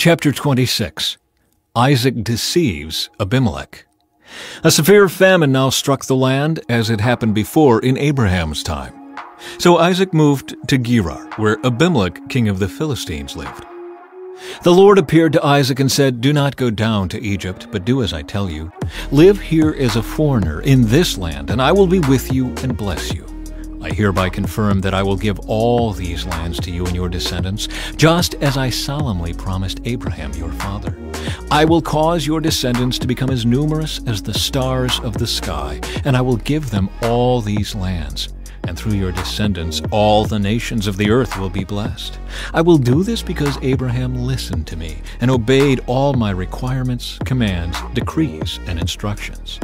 Chapter 26. Isaac deceives Abimelech. A severe famine now struck the land, as had happened before in Abraham's time. So Isaac moved to Gerar, where Abimelech, king of the Philistines, lived. The Lord appeared to Isaac and said, "Do not go down to Egypt, but do as I tell you. Live here as a foreigner in this land, and I will be with you and bless you. I hereby confirm that I will give all these lands to you and your descendants, just as I solemnly promised Abraham your father. I will cause your descendants to become as numerous as the stars of the sky, and I will give them all these lands. And through your descendants, all the nations of the earth will be blessed. I will do this because Abraham listened to me and obeyed all my requirements, commands, decrees, and instructions."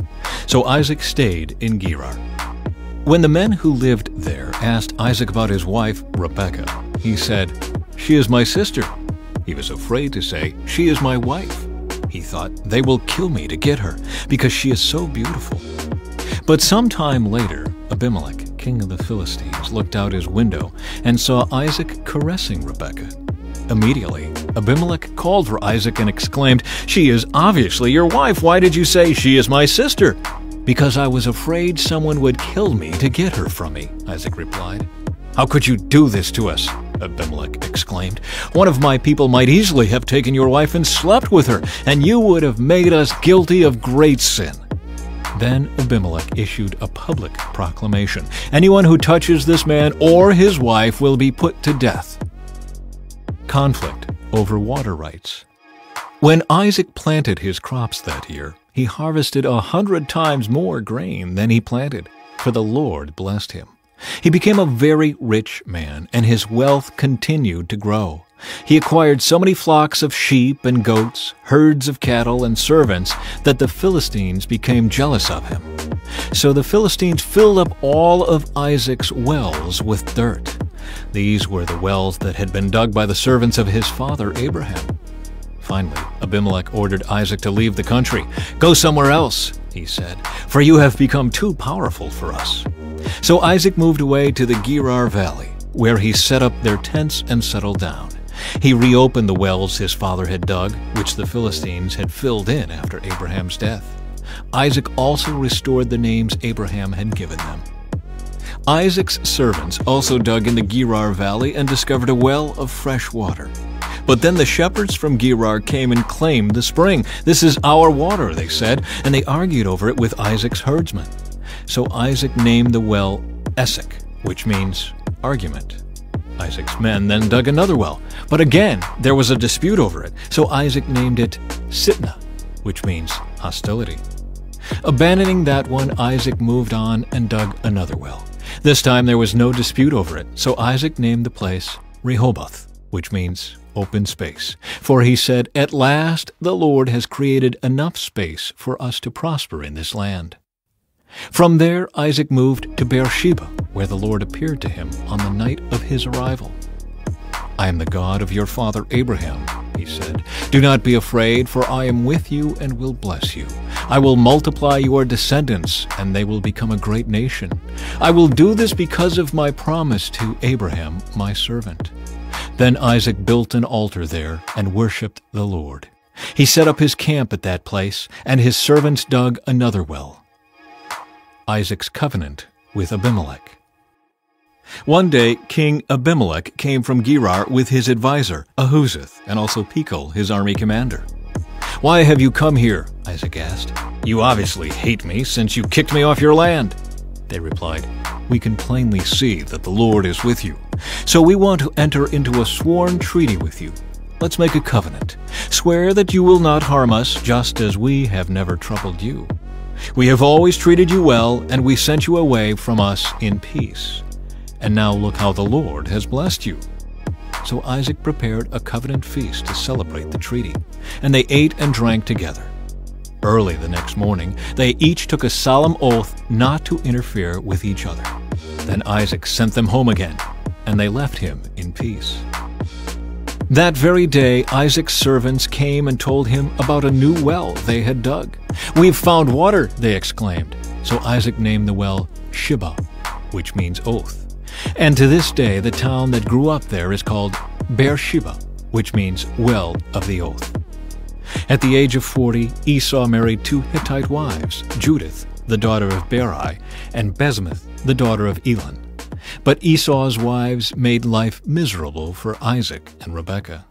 So Isaac stayed in Gerar. When the men who lived there asked Isaac about his wife, Rebekah, he said, "She is my sister." He was afraid to say, "She is my wife." He thought, "They will kill me to get her, because she is so beautiful." But some time later, Abimelech, king of the Philistines, looked out his window and saw Isaac caressing Rebekah. Immediately, Abimelech called for Isaac and exclaimed, "She is obviously your wife. Why did you say she is my sister?" "Because I was afraid someone would kill me to get her from me," Isaac replied. "How could you do this to us?" Abimelech exclaimed. "One of my people might easily have taken your wife and slept with her, and you would have made us guilty of great sin." Then Abimelech issued a public proclamation. "Anyone who touches this man or his wife will be put to death." Conflict over water rights. When Isaac planted his crops that year, he harvested 100 times more grain than he planted, for the Lord blessed him. He became a very rich man, and his wealth continued to grow. He acquired so many flocks of sheep and goats, herds of cattle and servants, that the Philistines became jealous of him. So the Philistines filled up all of Isaac's wells with dirt. These were the wells that had been dug by the servants of his father Abraham. Finally, Abimelech ordered Isaac to leave the country. "Go somewhere else," he said, "for you have become too powerful for us." So Isaac moved away to the Gerar Valley, where he set up their tents and settled down. He reopened the wells his father had dug, which the Philistines had filled in after Abraham's death. Isaac also restored the names Abraham had given them. Isaac's servants also dug in the Gerar Valley and discovered a well of fresh water. But then the shepherds from Gerar came and claimed the spring. "This is our water," they said, and they argued over it with Isaac's herdsmen. So Isaac named the well Esek, which means argument. Isaac's men then dug another well, but again there was a dispute over it, so Isaac named it Sitnah, which means hostility. Abandoning that one, Isaac moved on and dug another well. This time there was no dispute over it, so Isaac named the place Rehoboth, which means open space. For he said, "At last the Lord has created enough space for us to prosper in this land." From there, Isaac moved to Beersheba, where the Lord appeared to him on the night of his arrival. "I am the God of your father Abraham," he said. "Do not be afraid, for I am with you and will bless you. I will multiply your descendants, and they will become a great nation. I will do this because of my promise to Abraham, my servant." Then Isaac built an altar there and worshipped the Lord. He set up his camp at that place, and his servants dug another well. Isaac's covenant with Abimelech. One day, King Abimelech came from Gerar with his advisor, Ahuzeth, and also Pekal, his army commander. "Why have you come here?" Isaac asked. "You obviously hate me since you kicked me off your land." They replied, "We can plainly see that the Lord is with you. So we want to enter into a sworn treaty with you. Let's make a covenant. Swear that you will not harm us, just as we have never troubled you. We have always treated you well, and we sent you away from us in peace. And now look how the Lord has blessed you." So Isaac prepared a covenant feast to celebrate the treaty, and they ate and drank together. Early the next morning, they each took a solemn oath not to interfere with each other. Then Isaac sent them home again, and they left him in peace. That very day, Isaac's servants came and told him about a new well they had dug. "We've found water," they exclaimed. So Isaac named the well Shibah, which means oath. And to this day, the town that grew up there is called Beersheba, which means well of the oath. At the age of 40, Esau married 2 Hittite wives, Judith, the daughter of Berai, and Basemath, the daughter of Elon. But Esau's wives made life miserable for Isaac and Rebekah.